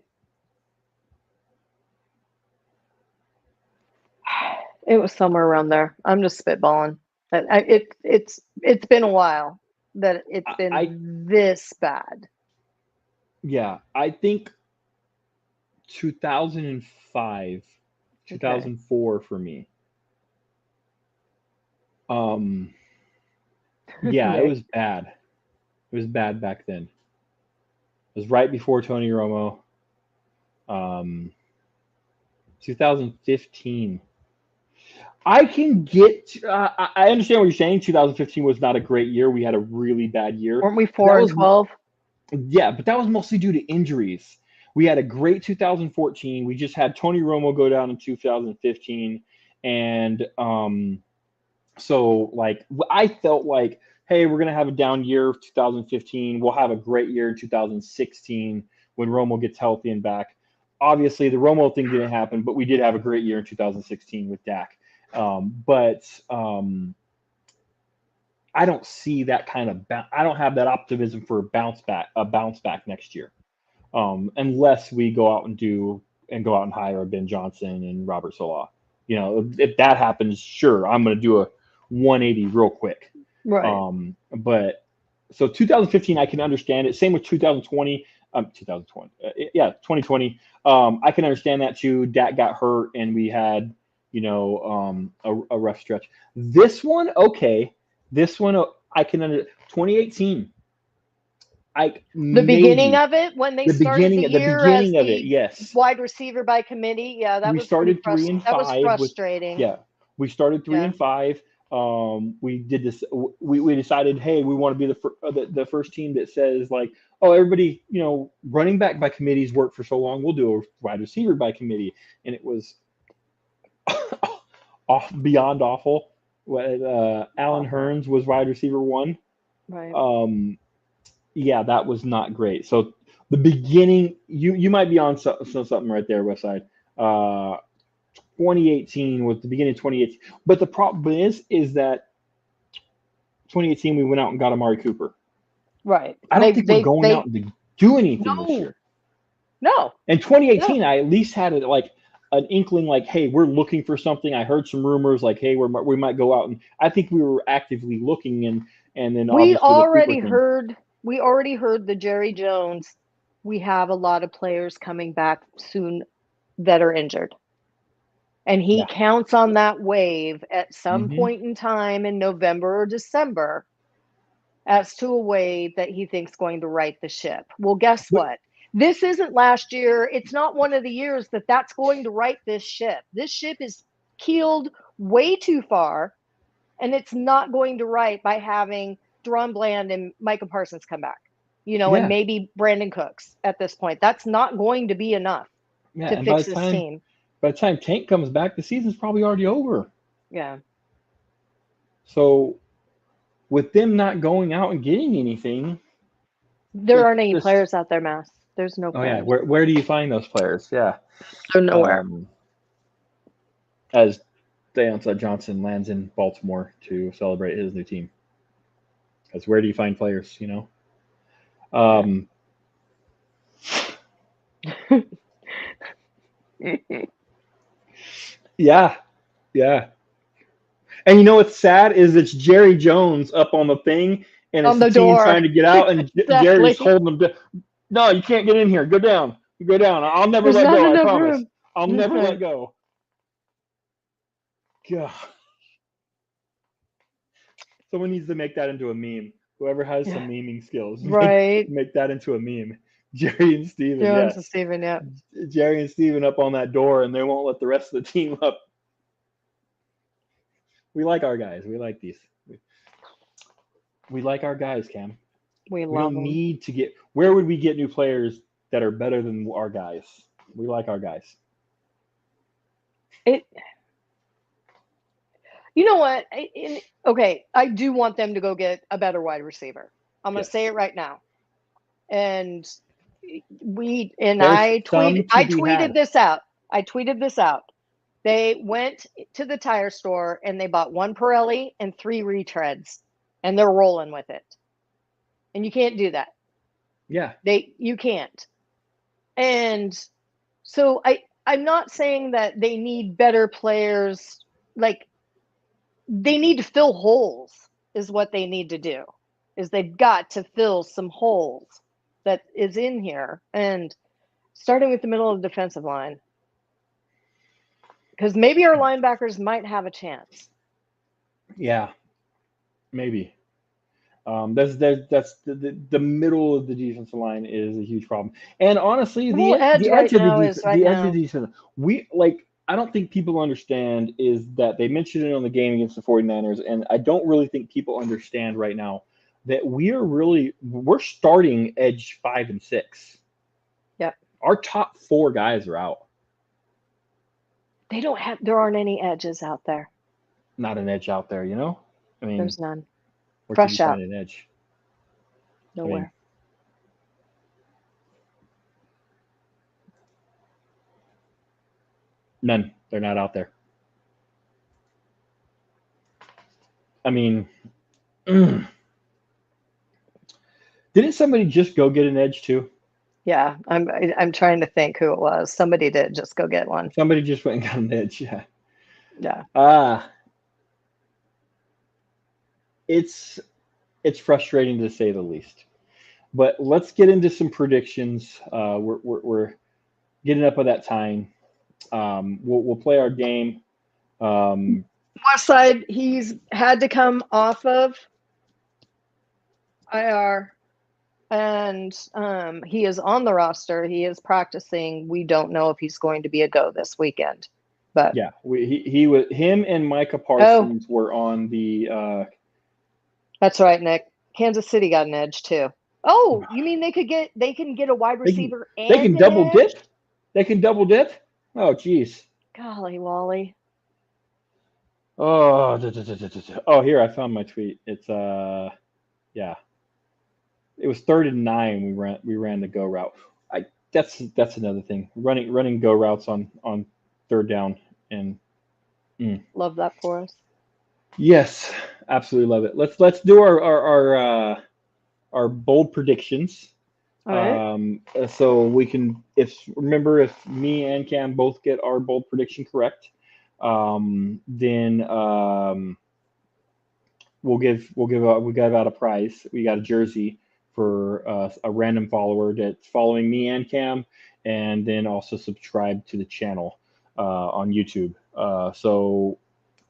It was somewhere around there. I'm just spitballing. It's been a while that it's I been this bad. yeah, I think 2005, Okay. 2004 for me. Um, yeah, it Nick. was bad. It was bad back then. It was right before Tony Romo. Um, 2015. I can get. I understand what you're saying. 2015 was not a great year. We had a really bad year. Weren't we But that four and was 12? yeah, but that was mostly due to injuries. We had a great 2014. We just had Tony Romo go down in 2015, and so like I felt like, hey, we're gonna have a down year of 2015. We'll have a great year in 2016 when Romo gets healthy and back. Obviously, the Romo thing didn't happen, but we did have a great year in 2016 with Dak. But I don't see that kind of. I don't have that optimism for a bounce back next year, unless we go out and hire a Ben Johnson and Robert Salah. You know, if that happens, sure, I'm going to do a 180 real quick. Right. But so 2015, I can understand it. Same with 2020. 2020, yeah, 2020. I can understand that too. Dak got hurt, and we had, a rough stretch. This one, okay. This one, I can under 2018. I The beginning maybe of it, when they started the the year as beginning of it. the Yes, wide receiver by committee, yeah, that we was pretty started three and that was five with frustrating. yeah. We started three Yeah. and five. We did this. We decided, hey, we want to be the first team that says like, oh, everybody, running back by committees worked for so long. We'll do a wide receiver by committee, and it was beyond awful. Alan Awful. Hearns was wide receiver one. Right. Um, yeah, that was not great. So the beginning, you might be on something right there, Westside. 2018 was the beginning of 2018, but the problem is that 2018 we went out and got Amari Cooper. Right. I don't think we're going out to do anything this No, year. no, In no. 2018, I at least had it like an inkling, like, hey, we're looking for something. I heard some rumors, like, hey, we might go out, and I think we were actively looking, and then We obviously the Cooper already thing. heard we already heard the Jerry Jones. We have a lot of players coming back soon that are injured. And he Yeah. counts on that wave at some Hmm. point in time in November or December as to a wave that he thinks going to right the ship. Well, guess But what? This isn't last year. It's not one of the years that's going to right this ship. This ship is keeled way too far, and it's not going to right by having Deron Bland and Micah Parsons come back, and yeah, maybe Brandon Cooks at this point. That's not going to be enough. Yeah, to and fix this team. by the time Tank comes back, the season's probably already over. Yeah. So with them not going out and getting anything, There it's aren't any just players out there, Mass. There's no oh yeah, players. where do you find those players? Yeah. They're nowhere. Um, as Deontay Johnson lands in Baltimore to celebrate his new team. Because where do you find players? Um, yeah, yeah. And what's sad is it's Jerry Jones up on the thing, and it's On the the team door. trying to get out, and Jerry's Exactly. holding them. No, you can't get in here. Go down. Go down. I'll never There's let not go. I enough promise. room. I'll never let go. God. Someone needs to make that into a meme. Whoever has some memeing skills, Right. make that into a meme. Jerry and Steven, Jones and yes. Steven, yeah. Jerry and Steven up on that door, and they won't let the rest of the team up. We like our guys. We like these. We like our guys, Cam. We We love don't them. need to get. Where would we get new players that are better than our guys? We like our guys. You know what? Okay, I do want them to go get a better wide receiver. I'm going to Yes. say it right now. And There's I some to be tweeted had. this out. I tweeted this out. They went to the tire store and they bought one Pirelli and 3 retreads, and they're rolling with it. And you can't do that. Yeah. You can't. And so I'm not saying that they need better players. Like, they need to fill holes is what they need to do. Is they've got to fill some holes that is in here, and starting with the middle of the defensive line, because maybe our linebackers might have a chance. Yeah. Maybe. That's the middle of the defensive line is a huge problem, and honestly, The whole edge the right edge of now is right the edge of now. the defense, we like. I don't think people understand is that they mentioned it on the game against the 49ers, and I don't really think people understand right now that we're starting edge 5 and 6. Yep. Our top 4 guys are out. There aren't any edges out there. Not an edge out there, I mean, There's none. where could you Fresh out. find an edge? Nowhere. None. They're not out there. I mean, didn't somebody just go get an edge too? Yeah, I'm trying to think who it was. Somebody did just go get one. Somebody just went and got an edge. Yeah. Yeah. It's frustrating to say the least. But let's get into some predictions. We're getting up at that time. We'll play our game. West Side, he's had to come off of IR, and he is on the roster. He is practicing. We don't know if he's going to be a go this weekend. But yeah, him and Micah Parsons were on the. That's right, Nick. Kansas City got an edge too. Oh, you mean they can get a wide receiver they can and double an dip? edge? They can double dip? Oh, geez. Golly, Wally. Oh, here I found my tweet. It's yeah. It was 3rd and 9. We ran the go route. That's another thing. Running go routes on 3rd down and Love that for us. yes, absolutely love it. Let's do our bold predictions. All right. So we can if me and Cam both get our bold prediction correct, then we got out a prize. We got a jersey for a random follower that's following me and Cam, and then also subscribe to the channel on YouTube. So,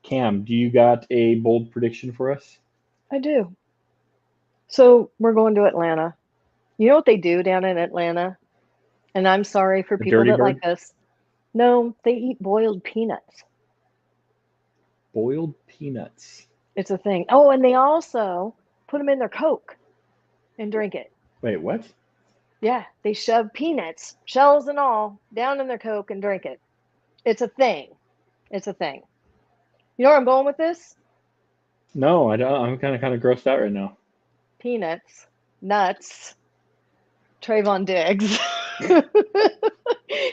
Cam, do you got a bold prediction for us? I do. So we're going to Atlanta. You know what they do down in Atlanta? And I'm sorry for people that like this. No, they eat boiled peanuts. Boiled peanuts. It's a thing. Oh, and they also put them in their Coke and drink it. Wait, what? Yeah, they shove peanuts, shells and all, down in their Coke and drink it. It's a thing. It's a thing. You know where I'm going with this? No, I don't. I'm kind of grossed out right now. Peanuts, nuts, Trayvon Diggs.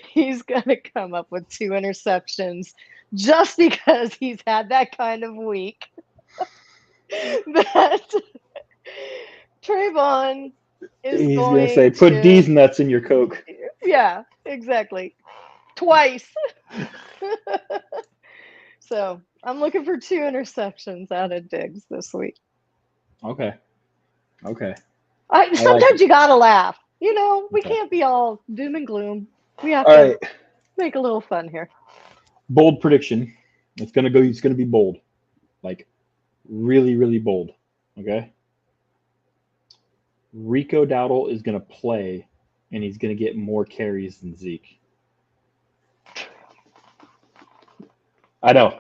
He's going to come up with 2 interceptions just because he's had that kind of week. That Trayvon is He's gonna say, going "Put to, these nuts in your Coke." yeah, exactly. Twice. So I'm looking for 2 interceptions out of Diggs this week. Okay. Okay. I like Sometimes it. you gotta laugh. You know, we Okay. can't be all doom and gloom. We have All to right. make a little fun here. Bold prediction. It's gonna go. It's gonna be bold, like really, really bold. Okay. Rico Dowdle is gonna play, and he's gonna get more carries than Zeke. I know.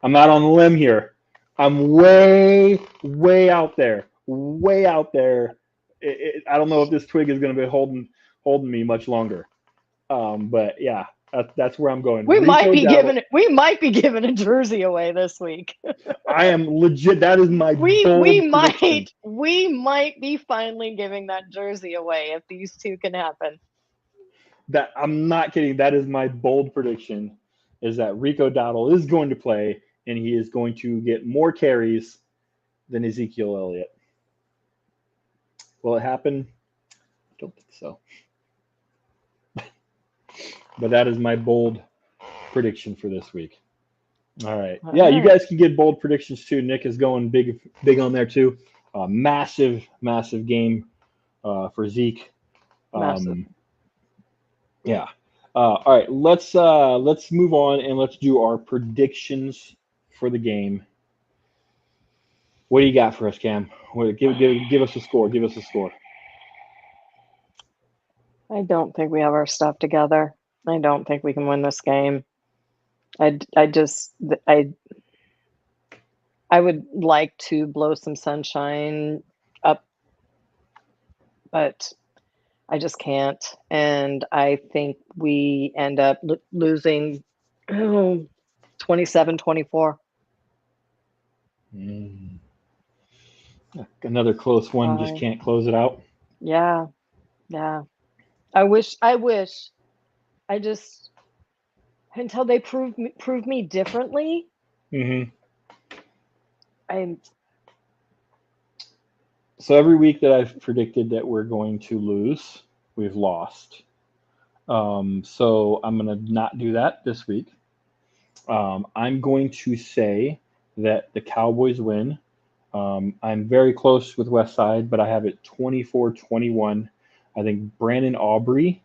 I'm not on a limb here. I'm way, way out there. Way out there. I don't know if this twig is going to be holding me much longer. But yeah, that's where I'm going. Rico Dowdle. We might be giving a jersey away this week. I am legit. That is my bold prediction. We might be finally giving that jersey away if these 2 can happen. That I'm not kidding. That is my bold prediction. Is that Rico Dowdle is going to play and he is going to get more carries than Ezekiel Elliott. Will it happen? I don't think so. But that is my bold prediction for this week. All right. Yeah, you guys can get bold predictions too. Nick is going big on there too. Massive, massive game for Zeke. Massive. Yeah. All right. Let's move on and let's do our predictions for the game. What do you got for us, Cam? Give us a score. Give us a score. I don't think we have our stuff together. I don't think we can win this game. I just I would like to blow some sunshine up, but I just can't. And I think we end up losing 27-24. Another close one. Just can't close it out. Yeah. Yeah. I just until they prove me differently. Mm-hmm. I'm So every week that I've predicted that we're going to lose, we've lost. So I'm going to not do that this week. I'm going to say that the Cowboys win. I'm very close with Westside, but I have it 24-21. I think Brandon Aubrey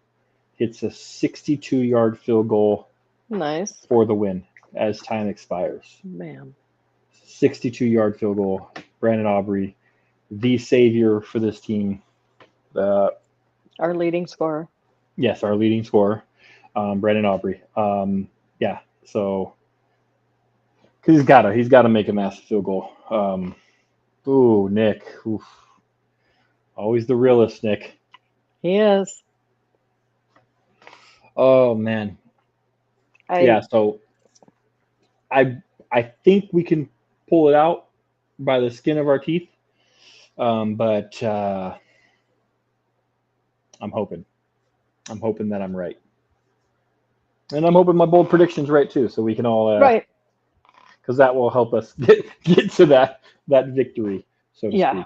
hits a 62-yard field goal nice for the win as time expires. Man. 62-yard field goal. Brandon Aubrey, the savior for this team. Our leading scorer. Yes, our leading scorer, Brandon Aubrey. Yeah, so because he's gotta make a massive field goal. Ooh, Nick. Oof. Always the realist, Nick. He is. Oh man. Yeah, so I think we can pull it out by the skin of our teeth. But I'm hoping that I'm right. And I'm hoping my bold prediction's right too, so we can all right. Because that will help us get to that victory, so to speak.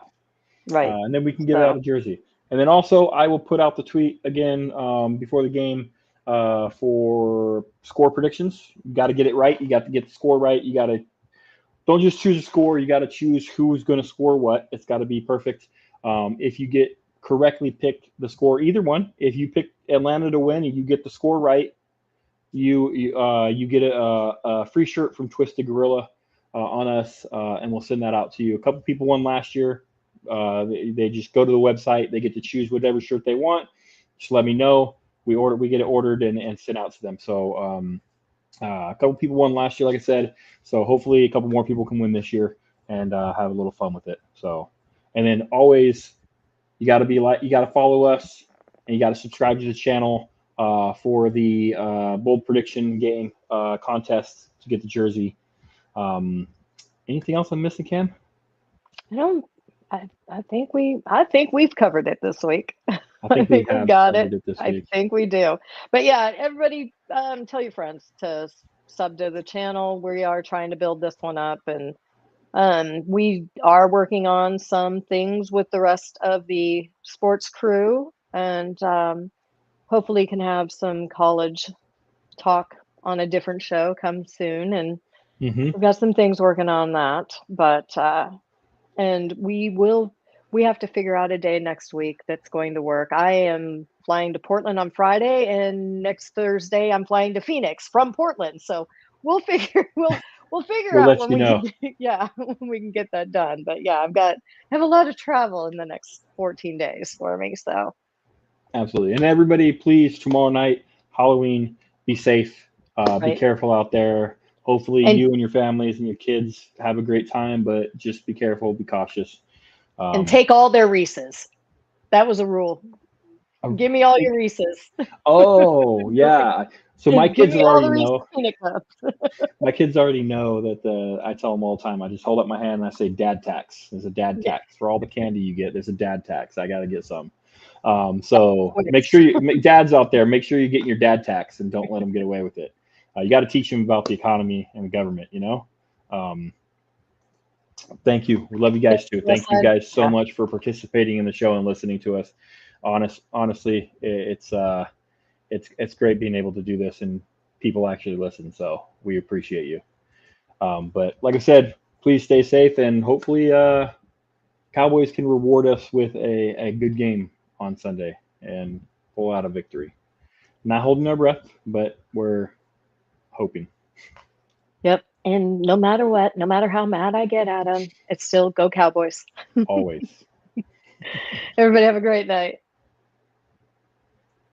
Right. And then we can give out a jersey. And then also I will put out the tweet again before the game for score predictions. You got to get it right. You got to get the score right. You got to don't just choose a score. You got to choose who's going to score what. It's got to be perfect. If you get correctly pick the score, either one. If you pick Atlanta to win and you get the score right, you get a free shirt from Twisted Gorilla on us, and we'll send that out to you. A couple people won last year. They just go to the website. They get to choose whatever shirt they want. Just let me know. We get it ordered and sent out to them. So a couple people won last year, like I said. So hopefully a couple more people can win this year and have a little fun with it. So, and then always you got to follow us and you got to subscribe to the channel for the bold prediction game contest to get the jersey. Anything else I'm missing, Cam? I don't. I think we've covered it this week. I think we think we have got covered it. it this I week. think we do. But yeah, everybody, tell your friends to sub to the channel. We are trying to build this one up, and we are working on some things with the rest of the sports crew, and hopefully can have some college talk on a different show come soon. And Mm-hmm. we've got some things working on that, but and we have to figure out a day next week that's going to work. I am flying to Portland on Friday, and next Thursday I'm flying to Phoenix from Portland. So we'll figure We'll out let when you we know. can when we can get that done. But yeah, I have a lot of travel in the next 14 days for me. So Absolutely. And everybody, please, tomorrow night, Halloween, be safe. Be right. careful out there. Hopefully, And you and your families and your kids have a great time, but just be careful, be cautious. Um, take all their Reese's. That was a rule. I Give me all think, your Reese's. oh, yeah. So my Give kids me all already the Reese's know. peanut cups. My kids already know that I tell them all the time. I just hold up my hand and I say, "Dad tax." There's a dad Yeah. tax for all the candy you get. There's a dad tax. I got to get some. So make Quiz. sure dads out there, make sure you're getting your dad tax and don't let them get away with it. You got to teach them about the economy and the government. Um, thank you. We love you guys too. Well Thank you said. guys so Yeah. much for participating in the show and listening to us. Honestly, it's great being able to do this and people actually listen. So we appreciate you. But like I said, please stay safe and hopefully Cowboys can reward us with a good game on Sunday and pull out a victory. Not holding our breath, but we're hoping. Yep. And no matter what, no matter how mad I get at them, it's still go Cowboys. Always. Everybody have a great night.